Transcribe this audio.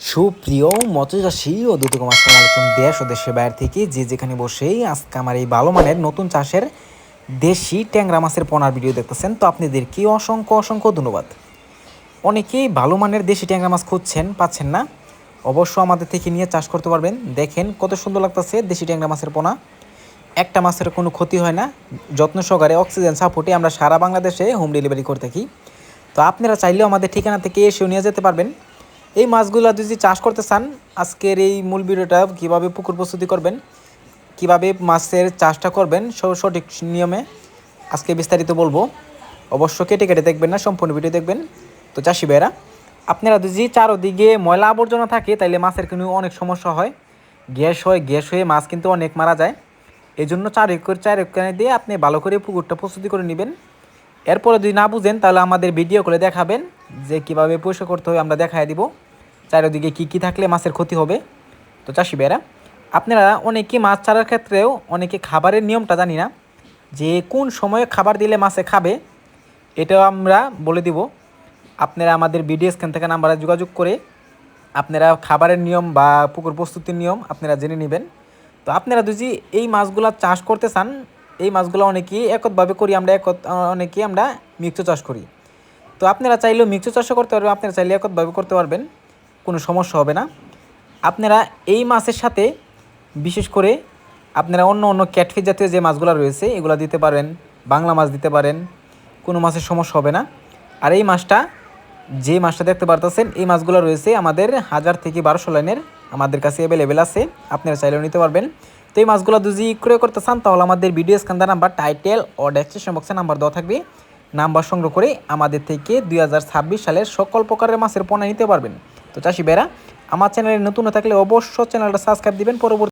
সুপ্রিয় মৎস্যচাষী ও দুদকম আসসালামু আলাইকুম দেশ ও দেশের বাইরে থেকে যে যেখানে বসেই আজকে আমার এই ভালো মানের নতুন চাষের দেশি ট্যাংরা মাছের পোনার ভিডিও দেখতেছেন, তো আপনাদেরকে অসংখ্য অসংখ্য ধন্যবাদ। অনেকেই ভালো মানের দেশি ট্যাংরা মাছ খুঁজছেন, পাচ্ছেন না, অবশ্য আমাদের থেকে নিয়ে চাষ করতে পারবেন। দেখেন কত সুন্দর লাগতেছে দেশি ট্যাংরা মাছের পোনা। একটা মাছের কোনো ক্ষতি হয় না, যত্ন সহকারে অক্সিজেন সাপোর্টে আমরা সারা বাংলাদেশে হোম ডেলিভারি করে থাকি। তো আপনারা চাইলেও আমাদের ঠিকানা থেকে এসেও নিয়ে যেতে পারবেন। এই মাছগুলো যদি চাষ করতে চান, আজকের এই মূল ভিডিওটা কীভাবে পুকুর প্রস্তুতি করবেন, কিভাবে মাছের চাষটা করবেন সঠিক নিয়মে আজকে বিস্তারিত বলবো। অবশ্য কেটে কেটে দেখবেন না, সম্পূর্ণ ভিডিও দেখবেন। তো চাষি ভাইয়েরা, আপনারা যদি চারোদিকে ময়লা আবর্জনা থাকে তাইলে মাছের কিন্তু অনেক সমস্যা হয়, গ্যাস হয়ে মাছ কিন্তু অনেক মারা যায়। এই জন্য চার একর দিয়ে আপনি ভালো করে পুকুরটা প্রস্তুতি করে নেবেন। এরপরে যদি না বুঝেন তাহলে আমাদের ভিডিও করে দেখাবেন যে কীভাবে পরিষ্কার করতে হবে, আমরা দেখাই দিব চারিদিকে কী কী থাকলে মাছের ক্ষতি হবে। তো চাষি ভাইয়েরা, আপনারা অনেকে মাছ ছাড়ার ক্ষেত্রেও অনেকে খাবারের নিয়মটা জানি না, যে কোন সময়ে খাবার দিলে মাছে খাবে, এটাও আমরা বলে দিব। আপনারা আমাদের ভিডিও স্ক্যান থেকে নাম্বারে যোগাযোগ করে আপনারা খাবারের নিয়ম বা পুকুর প্রস্তুতির নিয়ম আপনারা জেনে নেবেন। তো আপনারা যদি এই মাছগুলো চাষ করতে চান, এই মাছগুলো অনেকেই একতভাবে করি, অনেকেই আমরা মিক্স চাষ করি। তো আপনারা চাইলেও মিক্স চাষও করতে পারবেন, আপনারা চাইলে একতভাবে করতে পারবেন, কোনো সমস্যা হবে না। আপনারা এই মাছের সাথে বিশেষ করে আপনারা অন্য অন্য ক্যাটফিশ জাতীয় যে মাছগুলো রয়েছে এগুলো দিতে পারেন, বাংলা মাছ দিতে পারেন, কোনো মাছের সমস্যা হবে না। আর এই মাছটা, যে মাছটা দেখতে পারতেছেন, এই মাছগুলো রয়েছে আমাদের 1000 থেকে 1200 লাইনের আমাদের কাছে অ্যাভেলেবেল আছে, আপনারা চাইলেও নিতে পারবেন। তো এই মাছগুলো যদি ক্রয় করতে চান তাহলে আমাদের ভিডিও স্ক্যান নাম্বার, টাইটেল ও ডেসক্রিপশন বক্সে নাম্বার দেওয়া থাকবে, নাম্বার সংগ্রহ করে আমাদের থেকে 2026 সালের সকল প্রকারের মাছের পোনা নিতে পারবেন। তো চাষি ভাইরা, আমার চ্যানেলে নতুন থাকলে অবশ্যই চ্যানেলটা সাবস্ক্রাইব দিবেন। পরবর্তী